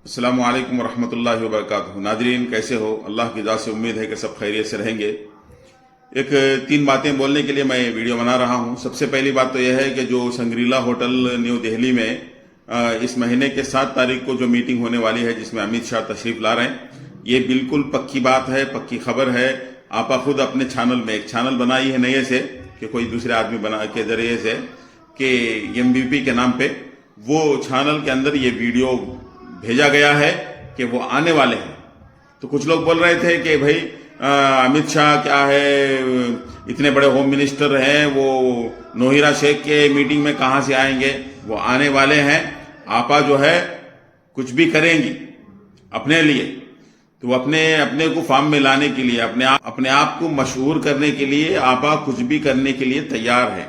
अस्सलामु अलैकुम वरहमतुल्लाहि वबरकातुहू। नादरीन, कैसे हो? अल्लाह की ज़ात से उम्मीद है कि सब खैरियत से रहेंगे। एक तीन बातें बोलने के लिए मैं वीडियो बना रहा हूं। सबसे पहली बात तो यह है कि जो संग्रीला होटल न्यू दिल्ली में इस महीने के 7 तारीख को जो मीटिंग होने वाली है, जिसमें अमित शाह तशरीफ ला रहे हैं, ये बिल्कुल पक्की बात है, पक्की खबर है। आपा खुद अपने चैनल में एक चैनल बनाई है नए से, कि कोई दूसरे आदमी बना के जरिए से, कि MVP के नाम पे वो चैनल के अंदर ये वीडियो भेजा गया है कि वो आने वाले हैं। तो कुछ लोग बोल रहे थे कि भाई अमित शाह क्या है, इतने बड़े होम मिनिस्टर हैं, वो नोहिरा शेख के मीटिंग में कहां से आएंगे? वो आने वाले हैं। आपा जो है कुछ भी करेंगी अपने लिए, तो अपने को फॉर्म में लाने के लिए, अपने आप को मशहूर करने के लिए आपा कुछ भी करने के लिए तैयार है।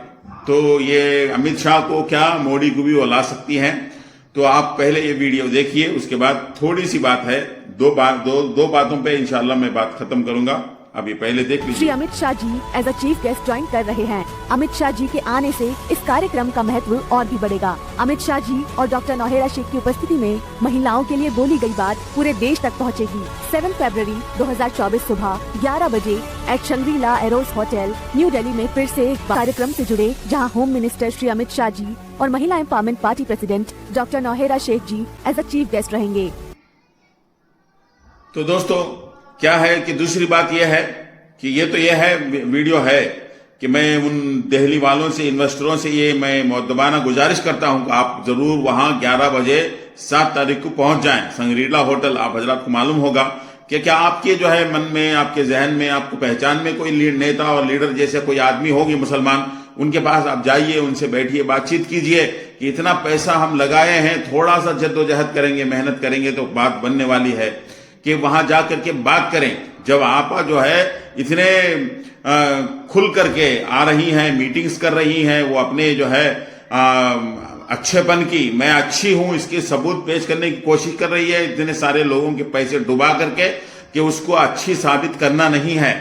तो ये अमित शाह को क्या, मोदी को भी वो ला सकती हैं। तो आप पहले ये वीडियो देखिए, उसके बाद थोड़ी सी बात है, दो बातों पे इंशाल्लाह मैं बात खत्म करूंगा। अभी पहले देख लीजिए। Shri Amit Shah ji as a chief guest join कर रहे हैं। अमित शाह जी के आने से इस कार्यक्रम का महत्व और भी बढ़ेगा। अमित शाह जी और डॉक्टर नौहेरा शेख की उपस्थिति में महिलाओं के लिए बोली गई बात पूरे देश तक पहुंचेगी। 7 फरवरी 2024 सुबह 11 बजे at Shangri-La Eros hotel New Delhi में फिर से एक कार्यक्रम से जुड़े, जहां होम मिनिस्टर श्री अमित शाह जी और Mahila empowerment party president doctor Nowhera Shaikh ji as a chief guest रहेंगे। तो दोस्तों, क्या है कि दूसरी बात यह है कि ये है वीडियो है कि मैं उन दिल्ली वालों से, इन्वेस्टरों से ये मैं मुअद्दबाना गुजारिश करता हूं कि आप जरूर वहां 11 बजे 7 तारीख को पहुंच जाएं। संग्रीला होटल, आप हजरात को मालूम होगा कि क्या आपके जो है मन में, आपके जहन में, आपको पहचान में कोई नेता और लीडर जैसे कोई आदमी होगी मुसलमान, उनके पास आप जाइए, उनसे बैठिए, बातचीत कीजिए कि इतना पैसा हम लगाए हैं, थोड़ा सा जद्दोजहद करेंगे, मेहनत करेंगे तो बात बनने वाली है, कि वहां जाकर के बात करें। जब आपा जो है इतने खुल करके आ रही हैं, मीटिंग्स कर रही हैं, वो अपने जो है अच्छेपन की, मैं अच्छी हूं, इसके सबूत पेश करने की कोशिश कर रही है, इतने सारे लोगों के पैसे डुबा करके, कि उसको अच्छी साबित करना नहीं है,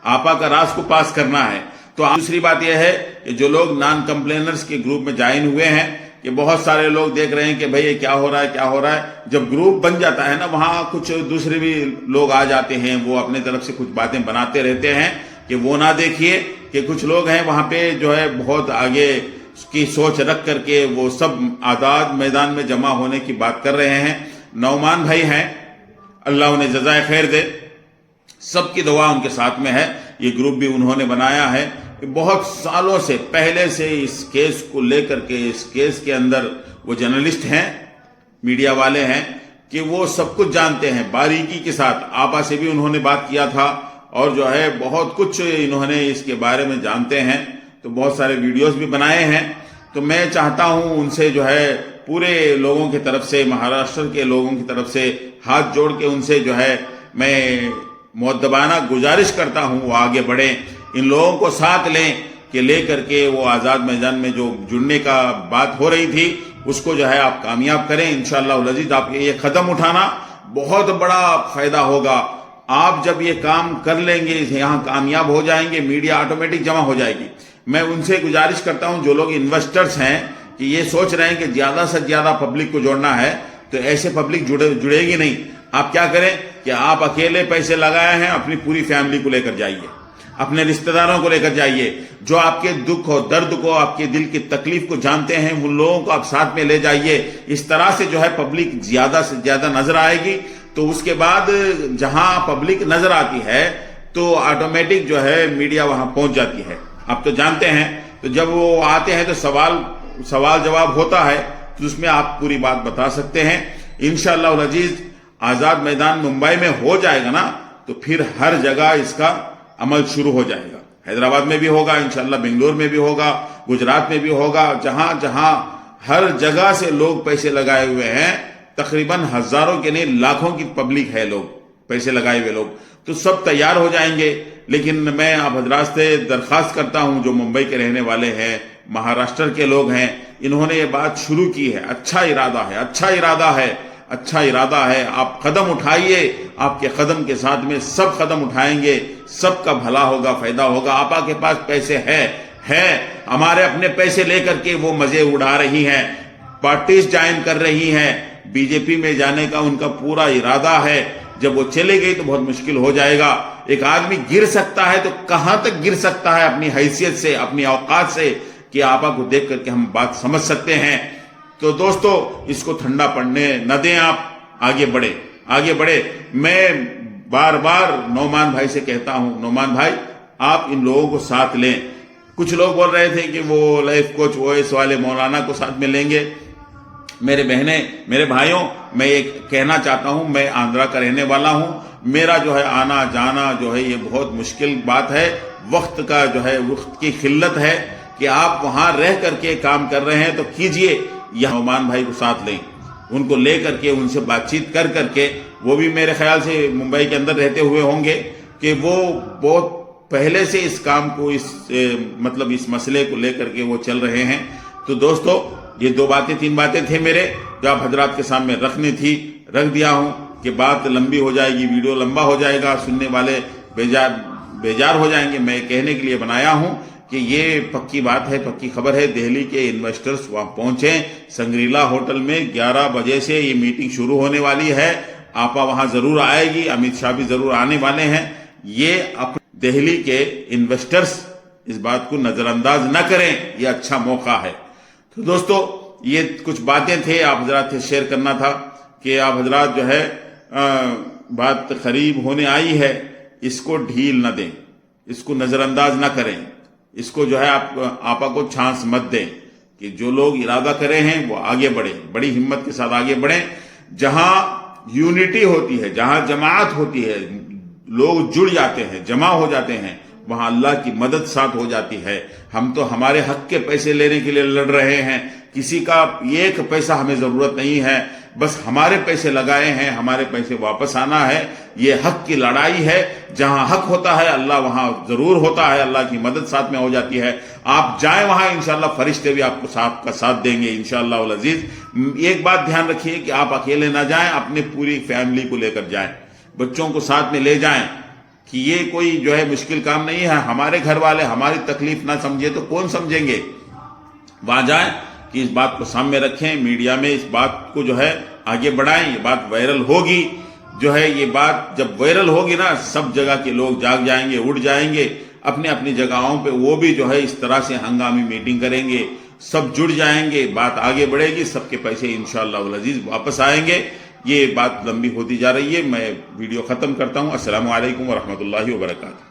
आपा का राज को पास करना है। तो दूसरी बात यह है कि जो लोग नॉन कंप्लेनर्स के ग्रुप में ज्वाइन हुए हैं, कि बहुत सारे लोग देख रहे हैं कि भाई ये क्या हो रहा है, क्या हो रहा है। जब ग्रुप बन जाता है ना, वहां कुछ दूसरे भी लोग आ जाते हैं, वो अपने तरफ से कुछ बातें बनाते रहते हैं, कि वो ना देखिए कि कुछ लोग हैं वहां पे जो है बहुत आगे की सोच रख करके वो सब आजाद मैदान में जमा होने की बात कर रहे हैं। नौमान भाई हैं, अल्लाह उन्हें जज़ाए खैर दे, सबकी दुआ उनके साथ में है। ये ग्रुप भी उन्होंने बनाया है, बहुत सालों से पहले से इस केस को लेकर के, इस केस के अंदर वो जर्नलिस्ट हैं, मीडिया वाले हैं, कि वो सब कुछ जानते हैं बारीकी के साथ। आपा से भी उन्होंने बात किया था, और जो है बहुत कुछ इन्होंने इसके बारे में जानते हैं, तो बहुत सारे वीडियोस भी बनाए हैं। तो मैं चाहता हूं उनसे जो है पूरे लोगों की तरफ से, महाराष्ट्र के लोगों की तरफ से हाथ जोड़ के उनसे जो है मैं मुअद्दबाना गुजारिश करता हूं वो आगे बढ़े, इन लोगों को साथ लें, कि लेकर के वो आजाद मैदान में जो जुड़ने का बात हो रही थी उसको जो है आप कामयाब करें। इंशाअल्लाह अज़ीज़, आप ये कदम उठाना बहुत बड़ा फायदा होगा। आप जब ये काम कर लेंगे, यहाँ कामयाब हो जाएंगे, मीडिया ऑटोमेटिक जमा हो जाएगी। मैं उनसे गुजारिश करता हूं, जो लोग इन्वेस्टर्स हैं, कि ये सोच रहे हैं कि ज्यादा से ज्यादा पब्लिक को जोड़ना है, तो ऐसे पब्लिक जुड़ेगी नहीं। आप क्या करें कि आप अकेले पैसे लगाए हैं, अपनी पूरी फैमिली को लेकर जाइए, अपने रिश्तेदारों को लेकर जाइए, जो आपके दुख और दर्द को, आपके दिल की तकलीफ को जानते हैं, उन लोगों को आप साथ में ले जाइए। इस तरह से जो है पब्लिक ज्यादा से ज्यादा नजर आएगी। तो उसके बाद जहां पब्लिक नजर आती है तो ऑटोमेटिक जो है मीडिया वहां पहुंच जाती है। आप तो जानते हैं, तो जब वो आते हैं तो सवाल जवाब होता है, तो उसमें आप पूरी बात बता सकते हैं। इंशाअल्लाह अज़ीज़, आजाद मैदान मुंबई में हो जाएगा ना, तो फिर हर जगह इसका अमल शुरू हो जाएगा। हैदराबाद में भी होगा, इंशाअल्लाह बेंगलोर में भी होगा, गुजरात में भी होगा, जहां जहां हर जगह से लोग पैसे लगाए हुए हैं, तकरीबन हजारों के नहीं लाखों की पब्लिक है, लोग पैसे लगाए हुए लोग, तो सब तैयार हो जाएंगे। लेकिन मैं आप हजरात से दरखास्त करता हूं, जो मुंबई के रहने वाले हैं, महाराष्ट्र के लोग हैं, इन्होंने ये बात शुरू की है, अच्छा इरादा है, अच्छा इरादा है, अच्छा इरादा है। आप कदम उठाइए, आपके कदम के साथ में सब कदम उठाएंगे, सबका भला होगा, फायदा होगा। आपा के पास पैसे है, हमारे अपने पैसे लेकर के वो मजे उड़ा रही हैं, पार्टीज ज्वाइन कर रही हैं, بی جے پی میں جانے کا ان کا پورا ارادہ ہے. جب وہ چلے گئی تو بہت مشکل ہو جائے گا. ایک آدمی گر سکتا ہے تو کہاں تک گر سکتا ہے اپنی حیثیت سے, اپنی اوقات سے, کہ آپا کو دیکھ کر کے ہم بات سمجھ سکتے ہیں. تو دوستو اس کو ٹھنڈا پڑنے نہ دیں, آپ آگے بڑھے. میں بار بار نعمان بھائی سے کہتا ہوں, نعمان بھائی آپ ان لوگوں کو ساتھ لیں. کچھ لوگ بول رہے تھے کہ وہ لائف کوچ اویس والے مولانا کو ساتھ میں لیں گے. میرے بہنیں, میرے بھائیوں, میں یہ کہنا چاہتا ہوں, میں آندھرا کا رہنے والا ہوں. میرا جو ہے آنا جانا جو ہے یہ بہت مشکل بات ہے. وقت کا جو ہے وقت کی قلت ہے کہ آپ وہاں رہ کر کے کام کر رہے ہیں تو کیجئے. یہ نعمان بھائی کو ساتھ لیں, ان کو لے کر کے ان سے بات چیت کر کے, وہ بھی میرے خیال سے ممبئی کے اندر رہتے ہوئے ہوں گے, کہ وہ بہت پہلے سے اس کام کو اس مسئلے کو لے کر کے وہ چل رہے ہیں. تو دوستو یہ 3 باتیں تھے میرے جو آپ حضرات کے سامنے رکھنی تھی, رکھ دیا ہوں. کہ بات لمبی ہو جائے گی, ویڈیو لمبا ہو جائے گا, سننے والے بیجار ہو جائیں گے. میں کہنے کے لیے بنایا ہوں کہ یہ پکی بات ہے, پکی خبر ہے. دہلی کے انویسٹرز وہاں پہنچیں. سنگریلا ہوٹل میں 11 بجے سے یہ میٹنگ شروع ہونے والی ہے. آپا وہاں ضرور آئے گی, امت شاہ بھی ضرور آنے والے ہیں. یہ اپنے دہلی کے انویسٹرز اس بات کو نظر انداز نہ کریں, یہ اچھا موقع ہے. تو دوستو یہ کچھ باتیں تھے آپ حضرات سے شیئر کرنا تھا, کہ آپ حضرات جو ہے بات قریب ہونے آئی ہے, اس کو ڈھیل نہ دیں, اس کو نظر انداز نہ کریں, اس کو جو ہے آپا کو چھانس مت دیں. کہ جو لوگ ارادہ کرے ہیں وہ آگے بڑھیں, بڑی ہمت کے ساتھ آگے بڑھیں. جہاں یونٹی ہوتی ہے, جہاں جماعت ہوتی ہے, لوگ جڑ جاتے ہیں, جمع ہو جاتے ہیں, وہاں اللہ کی مدد ساتھ ہو جاتی ہے. ہم تو ہمارے حق کے پیسے لینے کے لیے لڑ رہے ہیں, کسی کا ایک پیسہ ہمیں ضرورت نہیں ہے, بس ہمارے پیسے لگائے ہیں, ہمارے پیسے واپس آنا ہے. یہ حق کی لڑائی ہے. جہاں حق ہوتا ہے اللہ وہاں ضرور ہوتا ہے, اللہ کی مدد ساتھ میں ہو جاتی ہے. آپ جائیں وہاں, انشاءاللہ فرشتے بھی آپ کو ساتھ دیں گے انشاءاللہ العزیز. ایک بات دھیان رکھیے کہ آپ اکیلے نہ جائیں, اپنے پوری فیملی کو لے کر جائیں, بچوں کو ساتھ میں لے جائیں. کہ یہ کوئی جو ہے مشکل کام نہیں ہے. ہمارے گھر والے ہماری تکلیف نہ سمجھے تو کون سمجھیں گے. وہاں جائیں کہ اس بات کو سامنے رکھیں, میڈیا میں اس بات کو جو ہے آگے بڑھائیں. یہ بات وائرل ہوگی, جو ہے یہ بات جب وائرل ہوگی نا, سب جگہ کے لوگ جاگ جائیں گے, اٹھ جائیں گے اپنی اپنی جگہوں پہ. وہ بھی جو ہے اس طرح سے ہنگامی میٹنگ کریں گے, سب جڑ جائیں گے, بات آگے بڑھے گی, سب کے پیسے انشاءاللہ العزیز واپس آئیں گے. یہ بات لمبی ہوتی جا رہی ہے, میں ویڈیو ختم کرتا ہوں. السلام علیکم ورحمۃ اللہ وبرکاتہ.